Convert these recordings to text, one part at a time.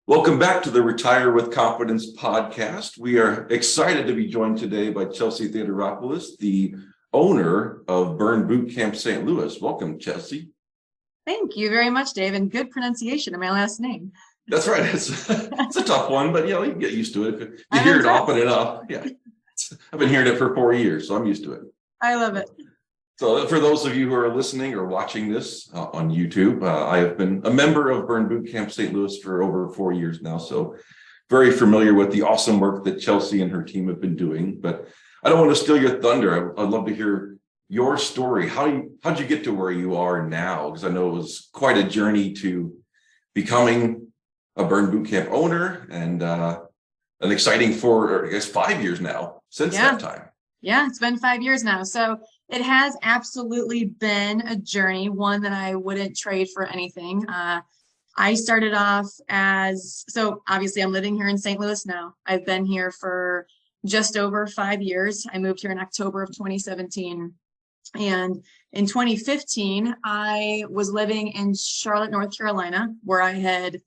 Welcome back to the Retire with Confidence podcast. We are excited to be joined today by Chelsea Theodoropoulos, the owner of Burn Bootcamp St. Louis. Welcome, Chelsea. Thank you very much, Dave, and good pronunciation of my last name. That's right. It's a tough one, but you can get used to it. If you I'm hear impressed. it often enough. Yeah. I've been hearing it for 4 years, so I'm used to it. I love it. So for those of you who are listening or watching this on YouTube, I have been a member of Burn Bootcamp St. Louis for over 4 years now. So very familiar with the awesome work that Chelsea and her team have been doing. But I don't want to steal your thunder. I'd love to hear your story. How'd you get to where you are now? Because I know it was quite a journey to becoming a Burn Bootcamp owner, and an exciting 5 years now since that time. Yeah, it's been 5 years now. So it has absolutely been a journey, one that I wouldn't trade for anything. I started off so obviously I'm living here in St. Louis now. I've been here for just over 5 years. I moved here in October of 2017. And in 2015, I was living in Charlotte, North Carolina, where I had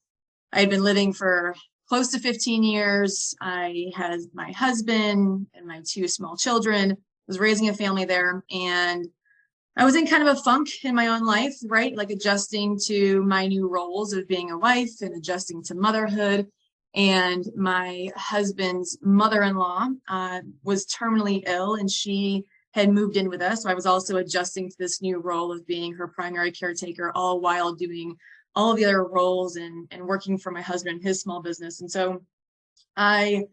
been living for close to 15 years. I had my husband and my 2 small children, was raising a family there. And I was in kind of a funk in my own life, right? Like adjusting to my new roles of being a wife and adjusting to motherhood. And my husband's mother-in-law was terminally ill, and she had moved in with us. So I was also adjusting to this new role of being her primary caretaker, all while doing all of the other roles and working for my husband and his small business. And so I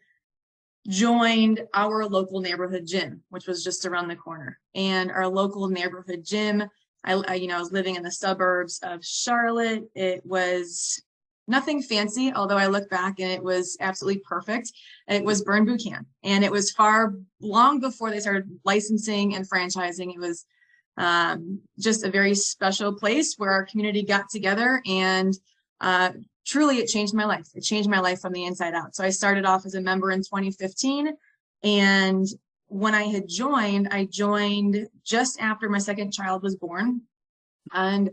joined our local neighborhood gym, which was just around the corner. And our local neighborhood gym, I was living in the suburbs of Charlotte. It was nothing fancy, although I look back and it was absolutely perfect. It was Burn Bootcamp, and it was long before they started licensing and franchising. It was just a very special place where our community got together, and truly it changed my life. It changed my life from the inside out. So I started off as a member in 2015, and when I joined just after my second child was born, and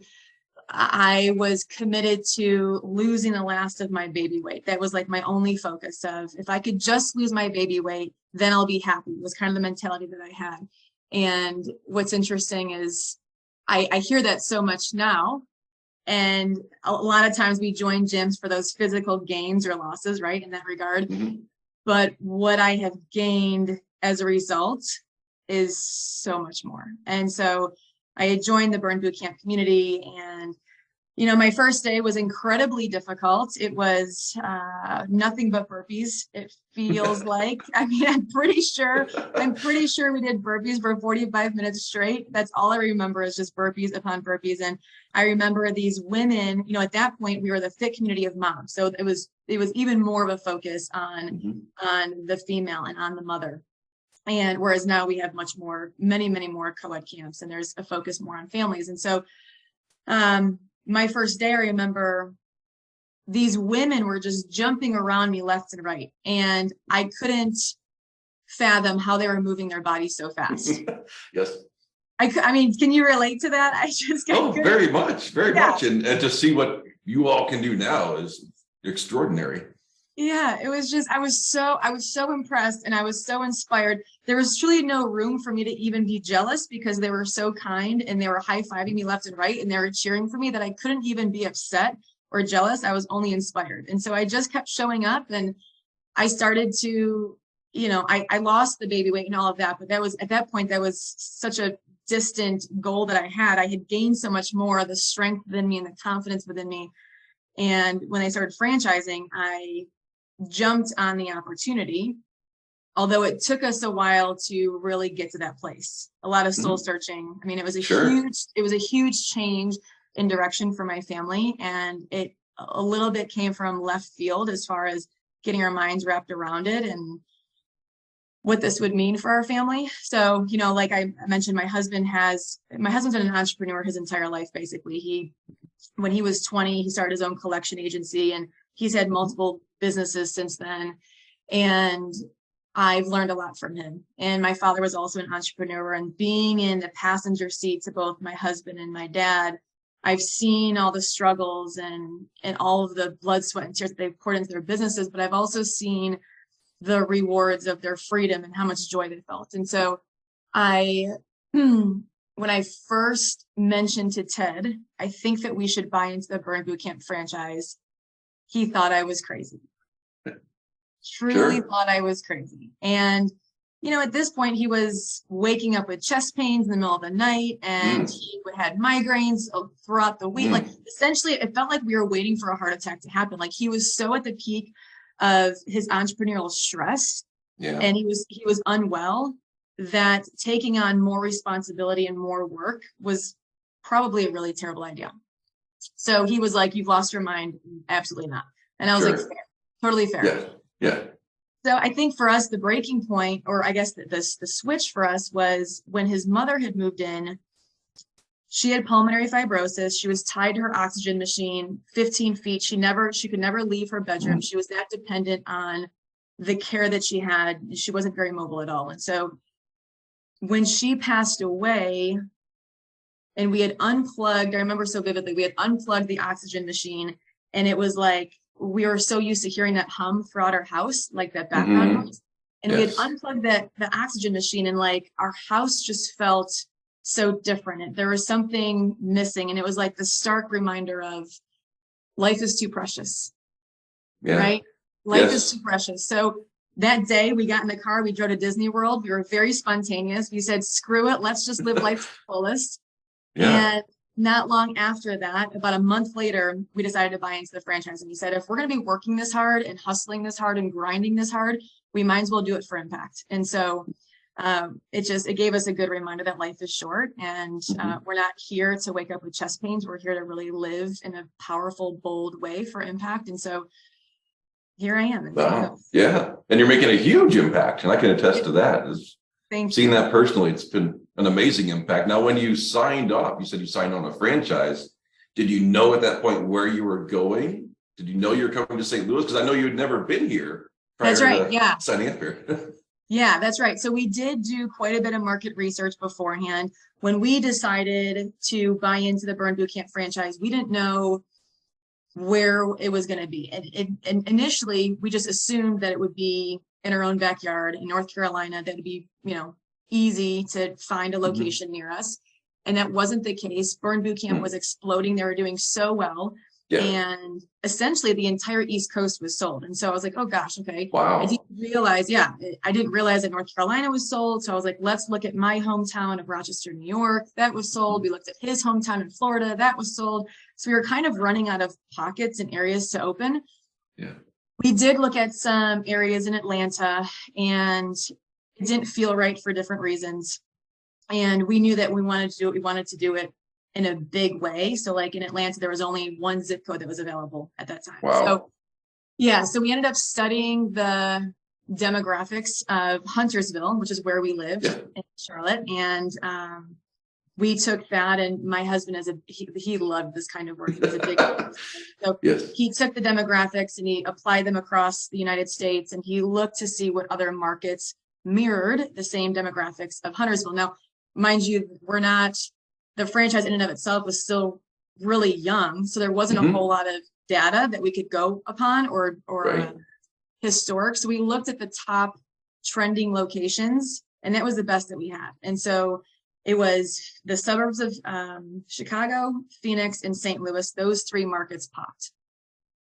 I was committed to losing the last of my baby weight. That was like my only focus of, if I could just lose my baby weight, then I'll be happy. It was kind of the mentality that I had. And what's interesting is I hear that so much now. And a lot of times we join gyms for those physical gains or losses, right, in that regard. Mm-hmm. But what I have gained as a result is so much more. And so I had joined the Burn Bootcamp community, and my first day was incredibly difficult. It was nothing but burpees. It feels like, I'm pretty sure we did burpees for 45 minutes straight. That's all I remember, is just burpees upon burpees. And I remember these women, at that point we were the fit community of moms. So it was even more of a focus on the female and on the mother. And whereas now we have many more co-ed camps, and there's a focus more on families. And so, my first day, I remember these women were just jumping around me left and right, and I couldn't fathom how they were moving their bodies so fast. Yes. Can you relate to that? Very much. And to see what you all can do now is extraordinary. Yeah, it was just, I was so impressed, and I was so inspired. There was truly no room for me to even be jealous, because they were so kind and they were high-fiving me left and right, and they were cheering for me, that I couldn't even be upset or jealous. I was only inspired. And so I just kept showing up, and I started to, I lost the baby weight and all of that, but at that point, that was such a distant goal that I had gained so much more, the strength within me and the confidence within me. And when I started franchising, I jumped on the opportunity, although it took us a while to really get to that place. A lot of soul searching. It was a huge change in direction for my family, and it a little bit came from left field as far as getting our minds wrapped around it and what this would mean for our family. So, like I mentioned, my husband's been an entrepreneur his entire life. Basically, when he was 20, he started his own collection agency, and he's had multiple businesses since then. And I've learned a lot from him. And my father was also an entrepreneur, and being in the passenger seat to both my husband and my dad, I've seen all the struggles and all of the blood, sweat, and tears that they've poured into their businesses, but I've also seen the rewards of their freedom and how much joy they felt. And so when I first mentioned to Ted, I think that we should buy into the Burn Bootcamp franchise, he thought I was crazy. Truly thought I was crazy. And, at this point, he was waking up with chest pains in the middle of the night, and he had migraines throughout the week. Like, essentially, it felt like we were waiting for a heart attack to happen. Like, he was so at the peak of his entrepreneurial stress, and he was unwell, that taking on more responsibility and more work was probably a really terrible idea. So he was like, "You've lost your mind." Absolutely not. And I was like, fair, totally fair. Yeah. So I think for us, the breaking point, or I guess the switch for us, was when his mother had moved in. She had pulmonary fibrosis. She was tied to her oxygen machine 15 feet. She could never leave her bedroom. She was that dependent on the care that she had. She wasn't very mobile at all. And so when she passed away, and we had unplugged, I remember so vividly, we had unplugged the oxygen machine, and it was like, we were so used to hearing that hum throughout our house, like that background noise. And we had unplugged the oxygen machine, and like our house just felt so different. There was something missing. And it was like the stark reminder of life is too precious, right? Life is too precious. So that day we got in the car, we drove to Disney World. We were very spontaneous. We said, screw it. Let's just live life to the fullest. And not long after that, about a month later, we decided to buy into the franchise. And we said, if we're going to be working this hard and hustling this hard and grinding this hard, we might as well do it for impact. And so it gave us a good reminder that life is short, and we're not here to wake up with chest pains. We're here to really live in a powerful, bold way for impact. And so here I am. Wow. Yeah. And you're making a huge impact. And I can attest to that. Seeing that personally, it's been an amazing impact. Now, when you signed up, you said you signed on a franchise. Did you know at that point where you were going? Did you know you were coming to St. Louis? Because I know you had never been here prior to signing up here. Yeah, that's right. So we did do quite a bit of market research beforehand. When we decided to buy into the Burn Bootcamp franchise, we didn't know where it was going to be. And initially, we just assumed that it would be in our own backyard in North Carolina, that would be, easy to find a location near us. And that wasn't the case. Burn Bootcamp was exploding. They were doing so well. And essentially the entire East Coast was sold. And so I was like, oh gosh, okay. Wow. I didn't realize that North Carolina was sold. So I was like, let's look at my hometown of Rochester, New York. That was sold. We looked at his hometown in Florida. That was sold. So we were kind of running out of pockets and areas to open. Yeah. We did look at some areas in Atlanta, and it didn't feel right for different reasons. And we knew that we wanted to do it in a big way. So like in Atlanta, there was only one zip code that was available at that time. Wow. So we ended up studying the demographics of Huntersville, which is where we lived in Charlotte. And we took that, and my husband he loved this kind of work. He was a big so he took the demographics and he applied them across the United States, and he looked to see what other markets mirrored the same demographics of Huntersville. Now, mind you, the franchise in and of itself was still really young, so there wasn't a whole lot of data that we could go upon or historic. So we looked at the top trending locations, and that was the best that we had. And so it was the suburbs of Chicago, Phoenix, and St. Louis. Those three markets popped.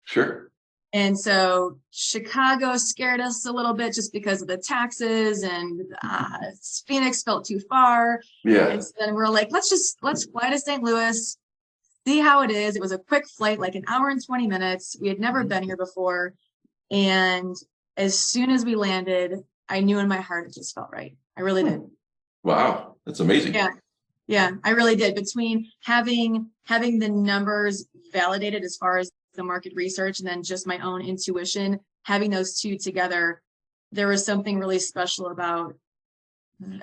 Sure. And so Chicago scared us a little bit just because of the taxes, and Phoenix felt too far. Yeah. And so then we're like, let's fly to St. Louis, see how it is. It was a quick flight, like an hour and 20 minutes. We had never been here before. And as soon as we landed, I knew in my heart it just felt right. I really did. Wow. That's amazing. Yeah, I really did. Between having the numbers validated as far as the market research, and then just my own intuition, having those two together, there was something really special about.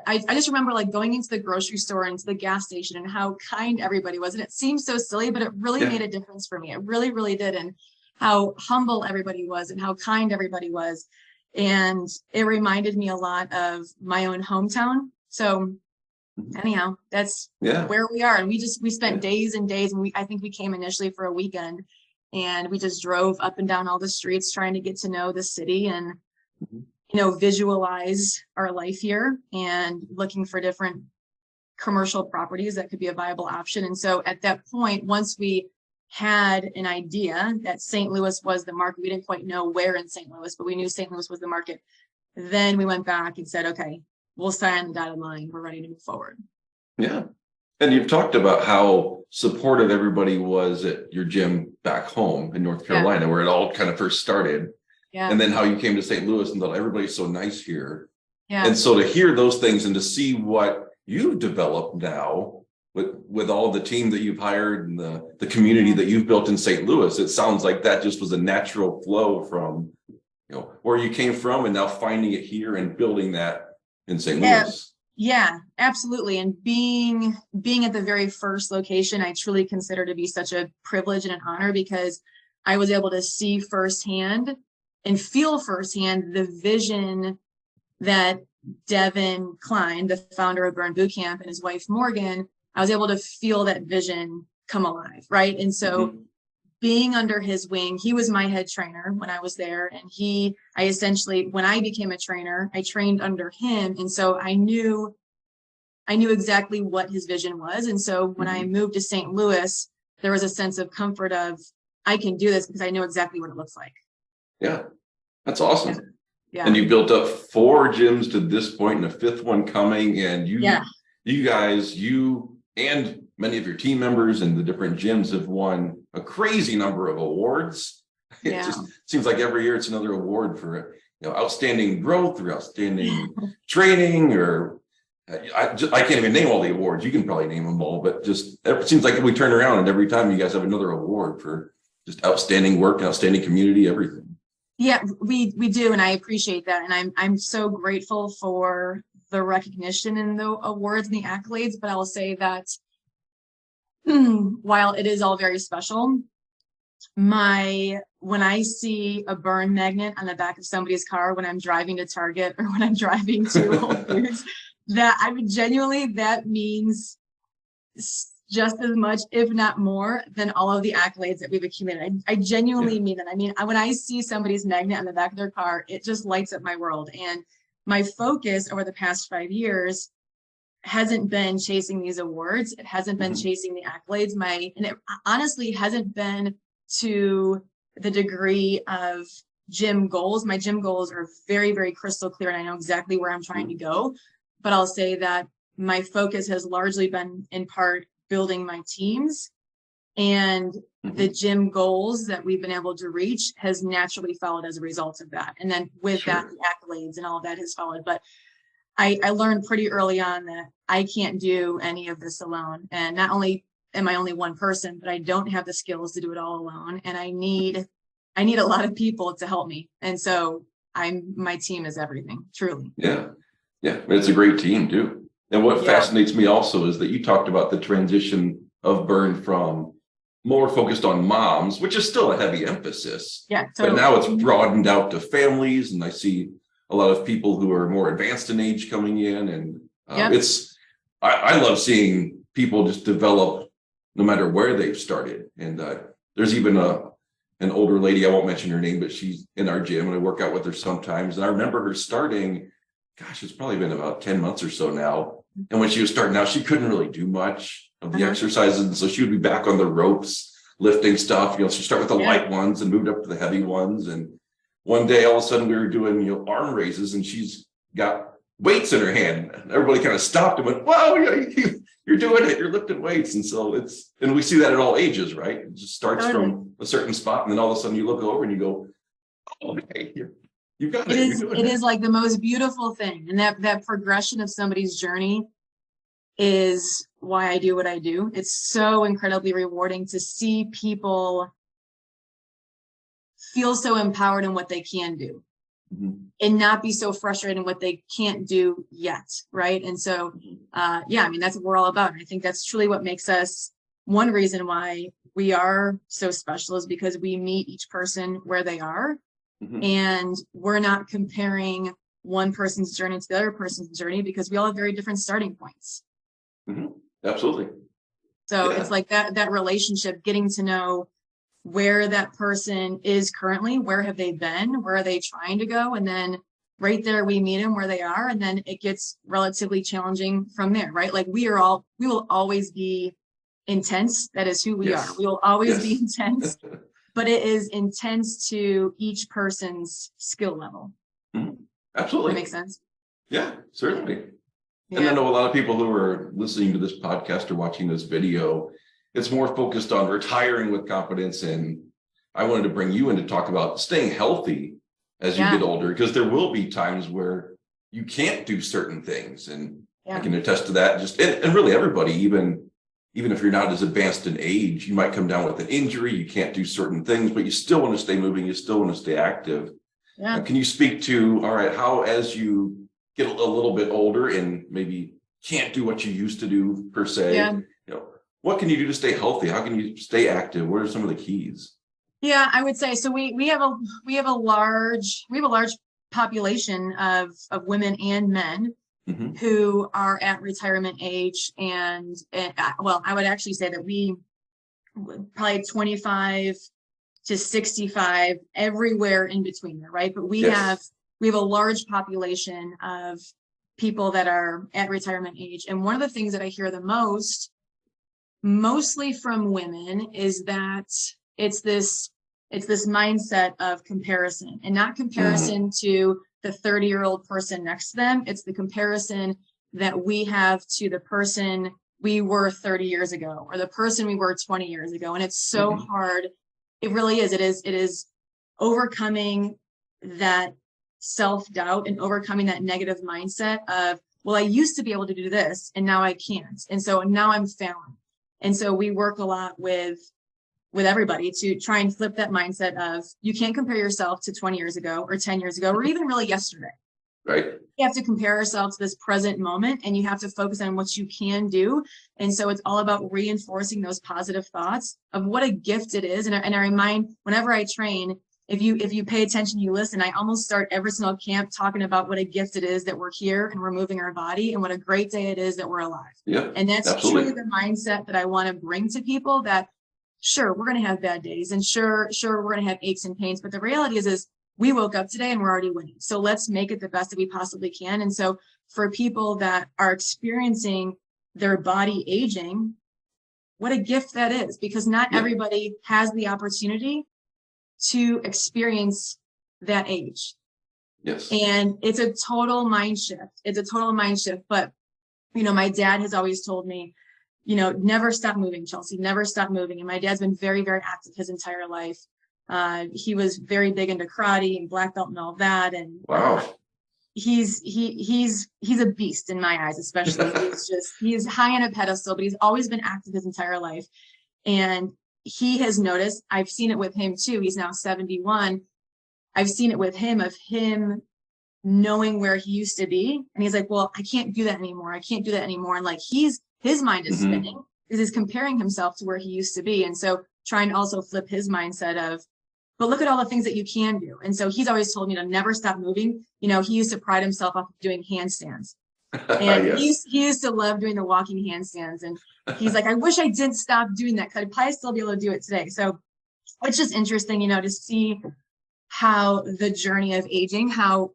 I just remember like going into the grocery store, into the gas station, and how kind everybody was. And it seems so silly, but it really made a difference for me. It really, really did. And how humble everybody was, and how kind everybody was. And it reminded me a lot of my own hometown. So anyhow, that's Yeah. where we are. And we spent Yeah. days and days, and I think we came initially for a weekend, and we just drove up and down all the streets trying to get to know the city and, Mhm. visualize our life here and looking for different commercial properties that could be a viable option. And so at that point, once we had an idea that St. Louis was the market, we didn't quite know where in St. Louis, but we knew St. Louis was the market. Then we went back and said, okay, we'll sign the dotted line. We're ready to move forward. Yeah. And you've talked about how supportive everybody was at your gym back home in North Carolina, where it all kind of first started. Yeah. And then how you came to St. Louis and thought everybody's so nice here. Yeah. And so to hear those things and to see what you've developed now with all the team that you've hired and the community that you've built in St. Louis, it sounds like that just was a natural flow from, where you came from and now finding it here and building that in St. Louis. Yeah, absolutely. And being at the very first location, I truly consider to be such a privilege and an honor, because I was able to see firsthand and feel firsthand the vision that Devin Klein, the founder of Burn Bootcamp, and his wife Morgan, I was able to feel that vision come alive, right? And so being under his wing, he was my head trainer when I was there. And I essentially, when I became a trainer, I trained under him. And so I knew exactly what his vision was. And so when I moved to St. Louis, there was a sense of comfort of, I can do this because I know exactly what it looks like. Yeah, that's awesome. Yeah. And you built up 4 gyms to this point and a 5th one coming. And you guys, you and many of your team members and the different gyms have won a crazy number of awards. It just seems like every year it's another award for outstanding growth or outstanding training, or I can't even name all the awards. You can probably name them all, but just it seems like we turn around and every time you guys have another award for just outstanding work, outstanding community, everything. Yeah, we do, and I appreciate that, and I'm so grateful for the recognition and the awards and the accolades. But I'll say that while it is all very special, when I see a burn magnet on the back of somebody's car when I'm driving to Target or when I'm driving to Whole Foods, that means just as much, if not more, than all of the accolades that we've accumulated. I genuinely mean that. I mean, when I see somebody's magnet on the back of their car, it just lights up my world. And my focus over the past 5 years hasn't been chasing these awards. It hasn't been chasing the accolades. And it honestly hasn't been to the degree of gym goals. My gym goals are very, very crystal clear, and I know exactly where I'm trying to go. But I'll say that my focus has largely been in part building my teams, and the gym goals that we've been able to reach has naturally followed as a result of that. And then with that, the accolades and all of that has followed. But I learned pretty early on that I can't do any of this alone. And not only am I only one person, but I don't have the skills to do it all alone. And I need a lot of people to help me. And so my team is everything, truly. Yeah. Yeah. It's a great team too. And what fascinates me also is that you talked about the transition of Burn from more focused on moms, which is still a heavy emphasis. Yeah. Totally. But now it's broadened out to families. And I see a lot of people who are more advanced in age coming in. And I love seeing people just develop no matter where they've started. And there's even an older lady, I won't mention her name, but she's in our gym and I work out with her sometimes. And I remember her starting, gosh, it's probably been about 10 months or so now. And when she was starting out, she couldn't really do much of the exercises. And so she would be back on the ropes, lifting stuff. She'd start with the light ones and moved up to the heavy ones. And one day, all of a sudden, we were doing arm raises, and she's got weights in her hand. And everybody kind of stopped and went, "Wow, you're doing it! You're lifting weights!" And so and we see that at all ages, right? It just starts from a certain spot, and then all of a sudden, you look over and you go, "Oh, okay, you've got it." It is like the most beautiful thing, and that progression of somebody's journey is why I do what I do. It's so incredibly rewarding to see people feel so empowered in what they can do and not be so frustrated in what they can't do yet, right? And so, I mean, that's what we're all about. And I think that's truly what makes us, one reason why we are so special is because we meet each person where they are, and we're not comparing one person's journey to the other person's journey because we all have very different starting points. Absolutely. So Yeah. it's like that relationship, getting to know where that person is currently, where have they been, where are they trying to go, and then right there we meet them where they are, and then it gets relatively challenging from there, right? Like we will always be intense. That is who we are. Yes. We will always be Yes. intense, but it is intense to each person's skill level. Absolutely. That makes sense. Yeah, certainly. And I Yeah. know a lot of people who are listening to this podcast or watching this video, it's more focused on retiring with confidence. And I wanted to bring you in to talk about staying healthy as you Yeah. get older, because there will be times where you can't do certain things. And I Yeah. can attest to that. And really everybody, even if you're not as advanced in age, you might come down with an injury, you can't do certain things, but you still want to stay moving, you still want to stay active. Yeah. Can you speak to, all right, how as you get a little bit older and maybe can't do what you used to do per se, Yeah. What can you do to stay healthy? How can you stay active? What are some of the keys? Yeah, I would say so. We have a large population of women and men who are at retirement age, and well, I would actually say that we probably 25 to 65, everywhere in between there, right? But we have a large population of people that are at retirement age, and one of the things that I hear the most, mostly from women, is that it's this mindset of comparison, and not comparison to the 30-year-old person next to them. It's the comparison that we have to the person we were 30 years ago, or the person we were 20 years ago. And it's so hard. It really is. It is overcoming that self-doubt and overcoming that negative mindset of, well, I used to be able to do this and now I can't. And so now I'm failing. And so we work a lot with everybody to try and flip that mindset of, you can't compare yourself to 20 years ago or 10 years ago, or even really yesterday. Right. You have to compare yourself to this present moment, and you have to focus on what you can do. And so it's all about reinforcing those positive thoughts of what a gift it is. And I remind, whenever I train, if you pay attention, you listen, I almost start every single camp talking about what a gift it is that we're here and we're moving our body, and what a great day it is that we're alive. Yeah. And that's absolutely. truly the mindset that I want to bring to people, that sure, we're going to have bad days, and sure, we're going to have aches and pains. But the reality is we woke up today and we're already winning. So let's make it the best that we possibly can. And so for people that are experiencing their body aging, what a gift that is, because not everybody has the opportunity to experience that age. Yes. And it's a total mind shift. But, my dad has always told me, never stop moving, Chelsea, never stop moving. And my dad's been very, very active his entire life. He was very big into karate and black belt and all that. And wow. He's a beast in my eyes, especially. He's high on a pedestal, but he's always been active his entire life. And he has noticed, I've seen it with him too. He's now 71. I've seen it with him, of him knowing where he used to be. And he's like, well, I can't do that anymore. And like, his mind is spinning because he's comparing himself to where he used to be. And so trying to also flip his mindset of, but look at all the things that you can do. And so he's always told me to never stop moving. He used to pride himself off of doing handstands. And he used to love doing the walking handstands. And he's like, I wish I didn't stop doing that, because I'd probably still be able to do it today. So it's just interesting, to see how the journey of aging, how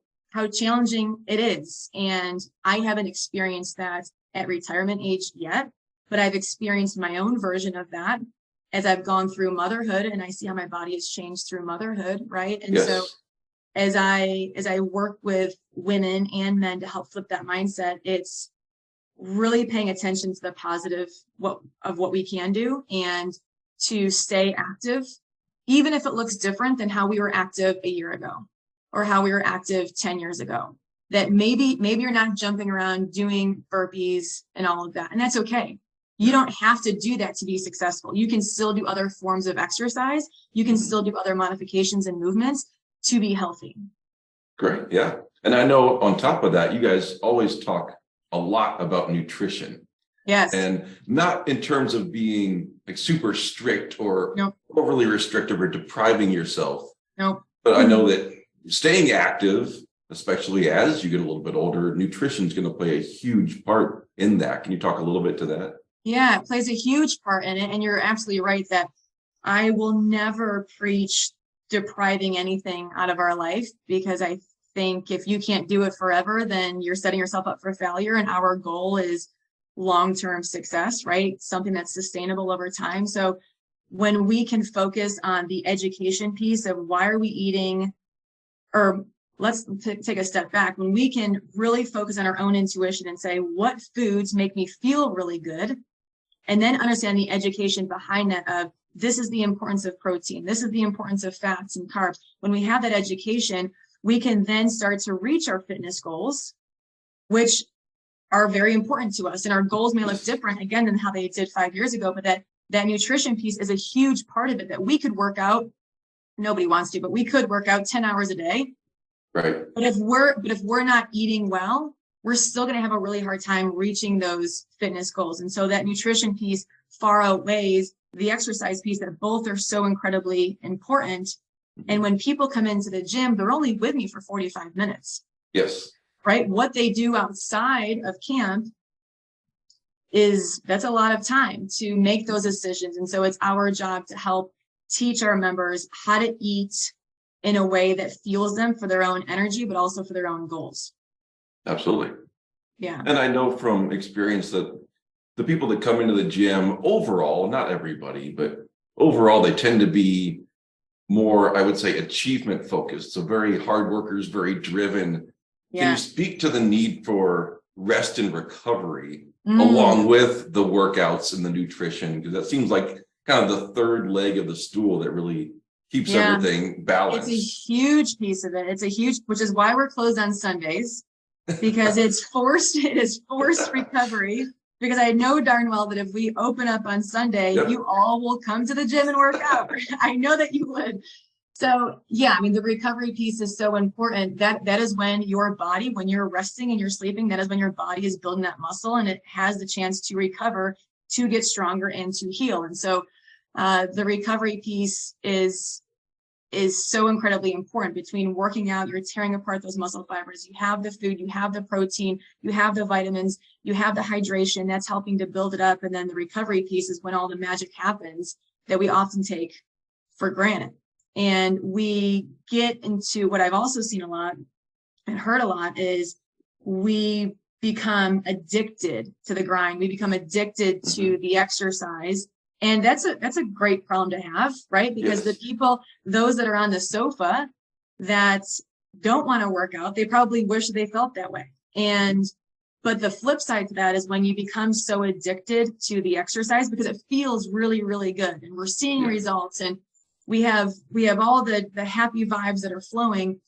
challenging it is. And I haven't experienced that at retirement age yet, but I've experienced my own version of that as I've gone through motherhood, and I see how my body has changed through motherhood, right? And so as I work with women and men to help flip that mindset, it's really paying attention to the positive of what we can do, and to stay active, even if it looks different than how we were active a year ago or how we were active 10 years ago. That maybe you're not jumping around doing burpees and all of that, and that's okay. You don't have to do that to be successful. You can still do other forms of exercise. You can still do other modifications and movements to be healthy. Great. Yeah. And I know on top of that, you guys always talk a lot about nutrition. Yes. And not in terms of being like super strict or overly restrictive or depriving yourself. Nope. But I know that staying active especially as you get a little bit older, nutrition is going to play a huge part in that. Can you talk a little bit to that? Yeah, it plays a huge part in it. And you're absolutely right that I will never preach depriving anything out of our life, because I think if you can't do it forever, then you're setting yourself up for failure. And our goal is long-term success, right? Something that's sustainable over time. So when we can focus on the education piece of why are we eating, or let's take a step back, when we can really focus on our own intuition and say, what foods make me feel really good? And then understand the education behind that of, this is the importance of protein. This is the importance of fats and carbs. When we have that education, we can then start to reach our fitness goals, which are very important to us. And our goals may look different, again, than how they did 5 years ago, but that nutrition piece is a huge part of it, that we could work out. Nobody wants to, but we could work out 10 hours a day. Right. But if we're not eating well, we're still going to have a really hard time reaching those fitness goals. And so that nutrition piece far outweighs the exercise piece, that both are so incredibly important. And when people come into the gym, they're only with me for 45 minutes. Yes. Right? What they do outside of camp that's a lot of time to make those decisions. And so it's our job to help teach our members how to eat in a way that fuels them for their own energy, but also for their own goals. Absolutely. Yeah. And I know from experience that the people that come into the gym overall, not everybody, but overall, they tend to be more, I would say, achievement focused. So very hard workers, very driven. Yeah. Can you speak to the need for rest and recovery along with the workouts and the nutrition? Because that seems like kind of the third leg of the stool that really keeps everything balanced. It's a huge piece of it. Which is why we're closed on Sundays, because it is forced recovery. Because I know darn well that if we open up on Sunday, you all will come to the gym and work out. I know that you would. So yeah, I mean, the recovery piece is so important. That is when your body, when you're resting and you're sleeping, that is when your body is building that muscle and it has the chance to recover, to get stronger and to heal. And so the recovery piece is so incredibly important. Between working out, you're tearing apart those muscle fibers, you have the food, you have the protein, you have the vitamins, you have the hydration that's helping to build it up. And then the recovery piece is when all the magic happens that we often take for granted. And we get into what I've also seen a lot and heard a lot is we become addicted to the grind. We become addicted to the exercise. And that's a great problem to have, right? Because the people, those that are on the sofa that don't want to work out, they probably wish they felt that way. But the flip side to that is when you become so addicted to the exercise because it feels really, really good and we're seeing results and we have all the happy vibes that are flowing.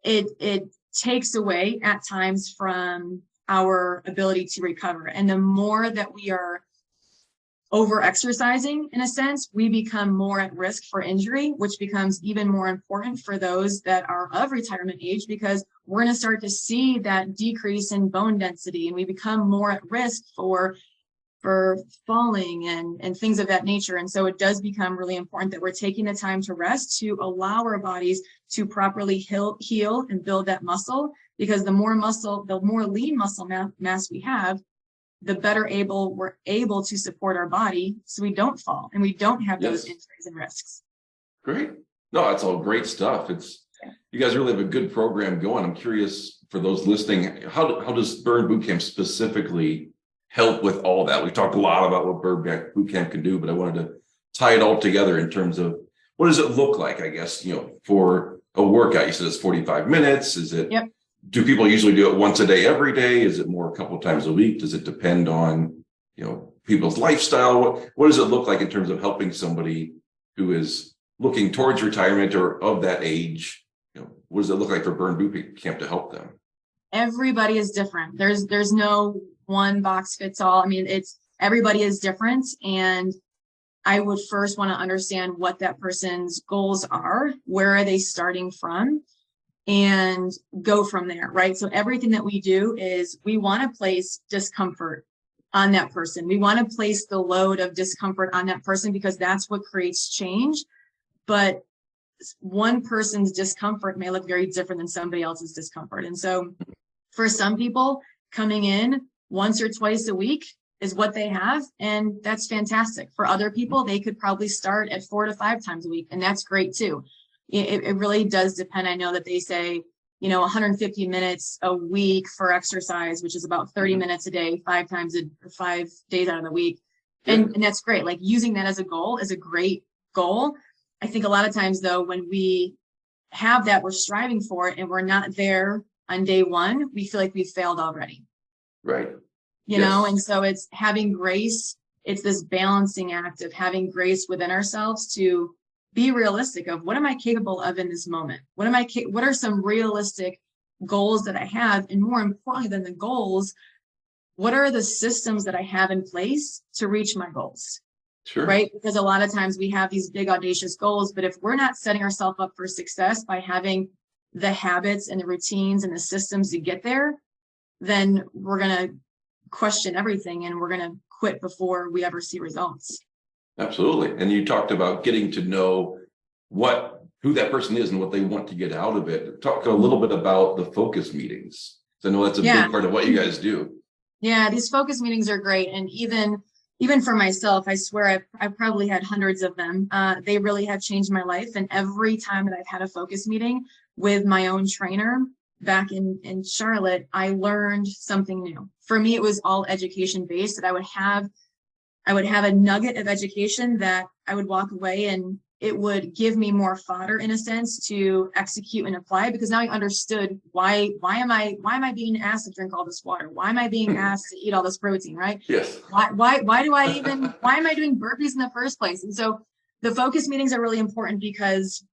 It takes away at times from our ability to recover. And the more that we are over exercising, in a sense, we become more at risk for injury, which becomes even more important for those that are of retirement age, because we're going to start to see that decrease in bone density and we become more at risk for falling and things of that nature. And so it does become really important that we're taking the time to rest, to allow our bodies to properly heal and build that muscle, because the more lean muscle mass we have, the better we're able to support our body so we don't fall and we don't have those injuries and risks. Great. No, that's all great stuff. You guys really have a good program going. I'm curious for those listening, how does Burn Bootcamp specifically help with all that? We've talked a lot about what Burn Bootcamp can do, but I wanted to tie it all together in terms of what does it look like, I guess, for a workout. You said it's 45 minutes. Is it, do people usually do it once a day, every day? Is it more a couple of times a week? Does it depend on, people's lifestyle? What does it look like in terms of helping somebody who is looking towards retirement or of that age? What does it look like for Burn Bootcamp to help them? Everybody is different. There's no one box fits all. I mean, everybody is different. And I would first want to understand what that person's goals are. Where are they starting from? And go from there, right? So everything that we do is we want to place discomfort on that person. We want to place the load of discomfort on that person because that's what creates change. But one person's discomfort may look very different than somebody else's discomfort. And so for some people, coming in once or twice a week is what they have, and that's fantastic. For other people, they could probably start at 4 to 5 times a week, and that's great too. It really does depend. I know that they say, 150 minutes a week for exercise, which is about 30 minutes a day, 5 days out of the week. And that's great. Like, using that as a goal is a great goal. I think a lot of times though, when we have that, we're striving for it and we're not there on day one, we feel like we've failed already. Right. You know, and so it's having grace. It's this balancing act of having grace within ourselves to be realistic of, what am I capable of in this moment? What are some realistic goals that I have? And more importantly than the goals, what are the systems that I have in place to reach my goals? Sure. Right? Because a lot of times we have these big audacious goals, but if we're not setting ourselves up for success by having the habits and the routines and the systems to get there, then we're going to question everything and we're going to quit before we ever see results. Absolutely. And you talked about getting to know who that person is and what they want to get out of it. Talk a little bit about the focus meetings. So I know that's a big part of what you guys do. Yeah, these focus meetings are great. And even for myself, I swear I've probably had hundreds of them. They really have changed my life. And every time that I've had a focus meeting with my own trainer back in Charlotte, I learned something new. For me, it was all education based, that I would have a nugget of education that I would walk away and it would give me more fodder, in a sense, to execute and apply, because now I understood why am I being asked to drink all this water? Why am I being asked to eat all this protein, right? Yes. Why am I doing burpees in the first place? And so the focus meetings are really important because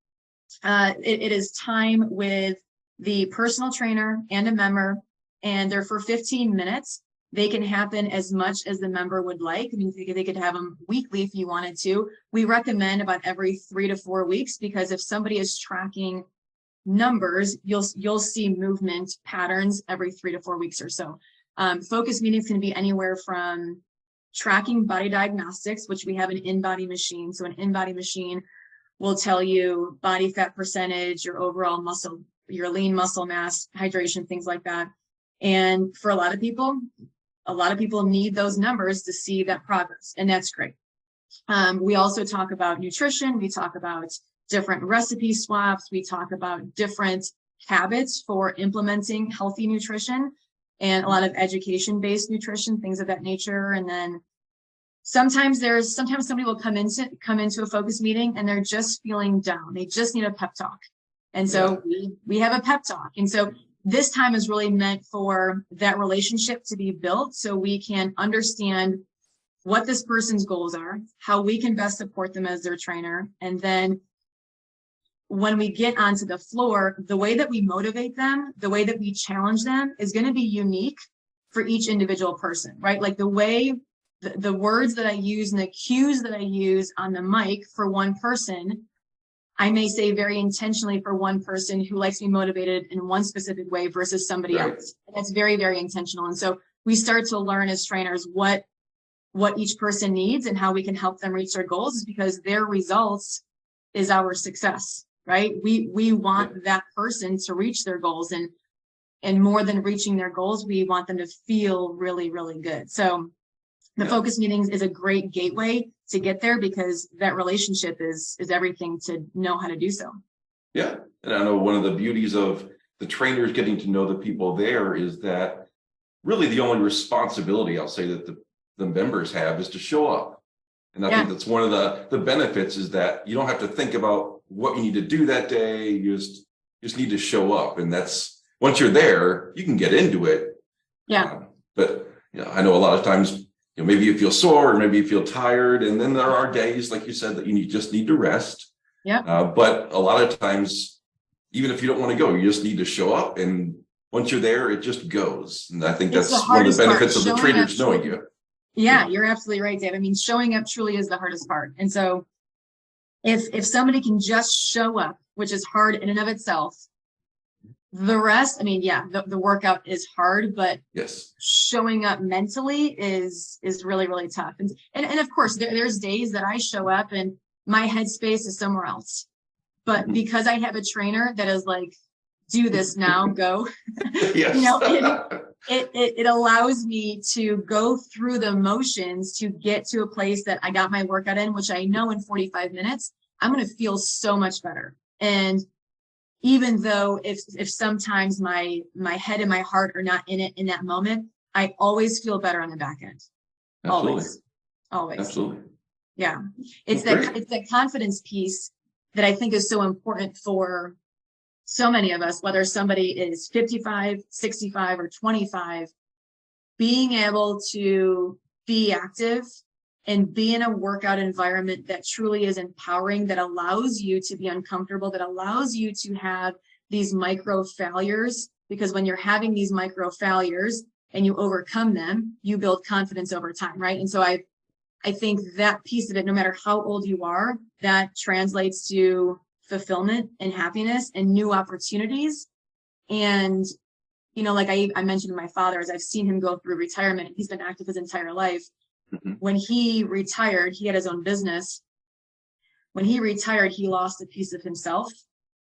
it is time with the personal trainer and a member, and they're for 15 minutes. They can happen as much as the member would like. I mean, they could have them weekly if you wanted to. We recommend about every 3 to 4 weeks, because if somebody is tracking numbers, you'll see movement patterns every 3 to 4 weeks or so. Focus meetings can be anywhere from tracking body diagnostics, which we have an in-body machine. So an in-body machine will tell you body fat percentage, your overall muscle, your lean muscle mass, hydration, things like that. And for a lot of people need those numbers to see that progress, and that's great. We also talk about nutrition. We talk about different recipe swaps. We talk about different habits for implementing healthy nutrition and a lot of education-based nutrition, things of that nature. And then sometimes somebody will come into a focus meeting and they're just feeling down. They just need a pep talk. And so we have a pep talk. And so this time is really meant for that relationship to be built, so we can understand what this person's goals are, how we can best support them as their trainer. And then when we get onto the floor, the way that we motivate them, the way that we challenge them is going to be unique for each individual person, right? Like the way, the words that I use and the cues that I use on the mic for one person, I may say very intentionally for one person who likes to be motivated in one specific way versus somebody else. That's very, very intentional. And so we start to learn as trainers what each person needs and how we can help them reach their goals, is because their results is our success, right? We want that person to reach their goals, and more than reaching their goals, we want them to feel really, really good. So the focus meetings is a great gateway to get there, because that relationship is everything to know how to do so. Yeah. And I know one of the beauties of the trainers getting to know the people there is that really the only responsibility, I'll say, that the members have is to show up. And I think that's one of the benefits, is that you don't have to think about what you need to do that day. You just need to show up. And that's, once you're there, you can get into it. Yeah. But I know a lot of times, maybe you feel sore, or maybe you feel tired. And then there are days, like you said, that you just need to rest. Yeah. But a lot of times, even if you don't want to go, you just need to show up. And once you're there, it just goes. And I think that's one of the benefits of the trainers knowing you. Yeah, you're absolutely right, Dave. I mean, showing up truly is the hardest part. And so if somebody can just show up, which is hard in and of itself, the rest, I mean, the workout is hard, but showing up mentally is really, really tough. And of course, there's days that I show up and my headspace is somewhere else. But because I have a trainer that is like, do this now, go, Yes. you know, it allows me to go through the motions to get to a place that I got my workout in, which I know in 45 minutes, I'm going to feel so much better. And even though if sometimes my head and my heart are not in it in that moment, I always feel better on the back end. Absolutely. Always. Absolutely. Yeah. It's that confidence piece that I think is so important for so many of us, whether somebody is 55, 65, or 25, being able to be active and be in a workout environment that truly is empowering, that allows you to be uncomfortable, that allows you to have these micro failures, because when you're having these micro failures and you overcome them, you build confidence over time, right? And so I think that piece of it, no matter how old you are, that translates to fulfillment and happiness and new opportunities. And, you know, like I mentioned my father, as I've seen him go through retirement, he's been active his entire life. Mm-hmm. When he retired, he had his own business. When he retired, he lost a piece of himself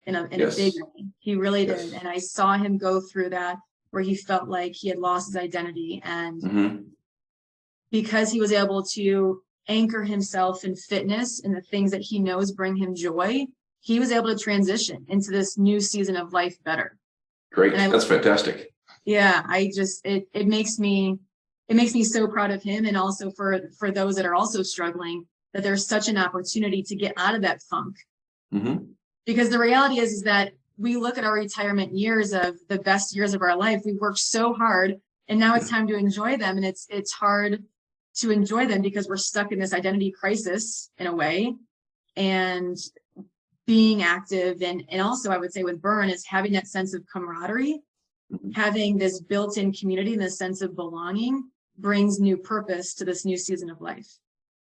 in a big way. He really did. And I saw him go through that, where he felt like he had lost his identity. And because he was able to anchor himself in fitness and the things that he knows bring him joy, he was able to transition into this new season of life better. Great. That's fantastic. Yeah. It makes me so proud of him. And also for those that are also struggling, that there's such an opportunity to get out of that funk. Mm-hmm. Because the reality is that we look at our retirement years of the best years of our life. We worked so hard, and now it's time to enjoy them. And it's hard to enjoy them because we're stuck in this identity crisis in a way. And being active, and also I would say with Burn, is having that sense of camaraderie, having this built-in community and this sense of belonging brings new purpose to this new season of life.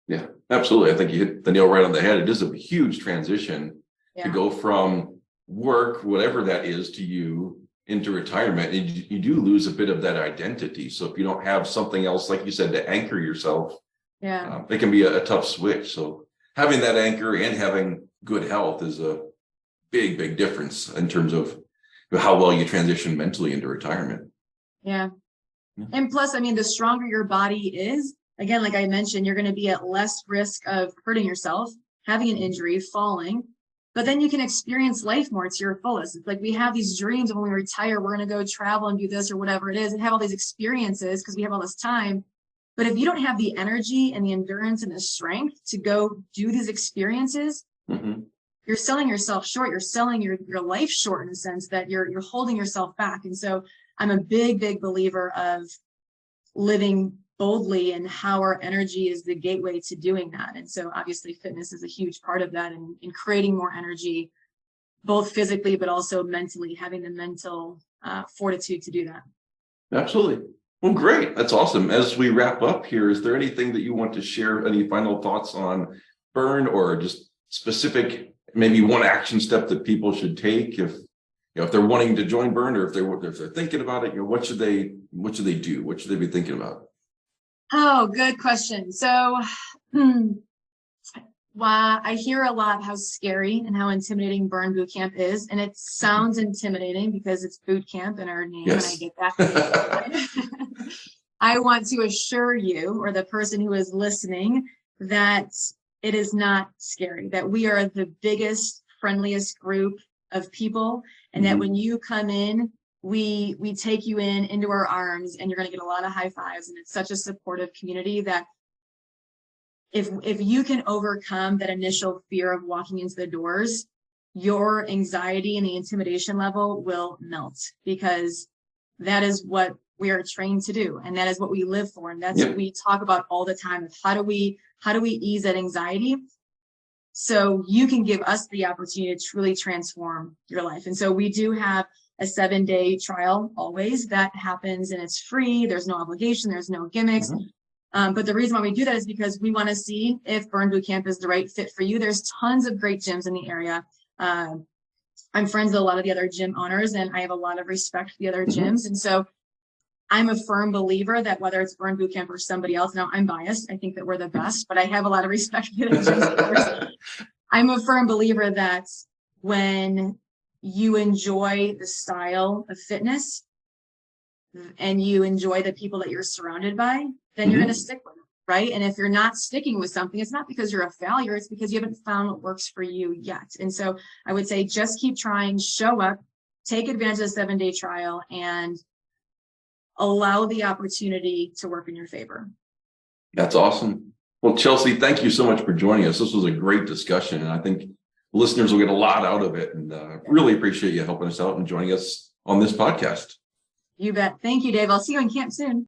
Yeah, absolutely. I think you hit the nail right on the head. It is a huge transition to go from work, whatever that is to you, into retirement. And you do lose a bit of that identity. So if you don't have something else, like you said, to anchor yourself, it can be a tough switch. So having that anchor and having good health is a big, big difference in terms of how well you transition mentally into retirement. Yeah. And plus, I mean, the stronger your body is, again, like I mentioned, you're going to be at less risk of hurting yourself, having an injury, falling, but then you can experience life more to your fullest. It's like we have these dreams of when we retire, we're going to go travel and do this or whatever it is and have all these experiences because we have all this time. But if you don't have the energy and the endurance and the strength to go do these experiences, you're selling yourself short. You're selling your life short in the sense that you're holding yourself back. And so I'm a big, big believer of living boldly and how our energy is the gateway to doing that. And so obviously fitness is a huge part of that, and in creating more energy, both physically, but also mentally, having the mental fortitude to do that. Absolutely. Well, great. That's awesome. As we wrap up here, is there anything that you want to share? Any final thoughts on Burn, or just specific, maybe one action step that people should take if they're wanting to join Burn, or if they're thinking about it? What should they do? What should they be thinking about? Oh, good question. So, I hear a lot how scary and how intimidating Burn Bootcamp is, and it sounds intimidating because it's boot camp in our name, and I get that. I want to assure you, or the person who is listening, that it is not scary, that we are the biggest, friendliest group of people, and that when you come in, we take you into our arms, and you're going to get a lot of high fives. And it's such a supportive community that if you can overcome that initial fear of walking into the doors, your anxiety and the intimidation level will melt, because that is what we are trained to do. And that is what we live for. And that's what we talk about all the time, of how do we ease that anxiety so you can give us the opportunity to truly transform your life. And so we do have a 7-day trial always that happens, and it's free. There's no obligation. There's no gimmicks. But the reason why we do that is because we want to see if Burn Bootcamp is the right fit for you. There's tons of great gyms in the area. I'm friends with a lot of the other gym owners, and I have a lot of respect for the other gyms. And so I'm a firm believer that whether it's Burn Bootcamp or somebody else, now I'm biased, I think that we're the best, but I have a lot of respect for the other gyms. I'm a firm believer that when you enjoy the style of fitness and you enjoy the people that you're surrounded by, then you're going to stick with it, right? And if you're not sticking with something, it's not because you're a failure, it's because you haven't found what works for you yet. And so I would say just keep trying, show up, take advantage of the 7-day trial, and allow the opportunity to work in your favor. That's awesome. Well, Chelsea, thank you so much for joining us. This was a great discussion, and I think listeners will get a lot out of it. And really appreciate you helping us out and joining us on this podcast. You bet. Thank you, Dave. I'll see you in camp soon.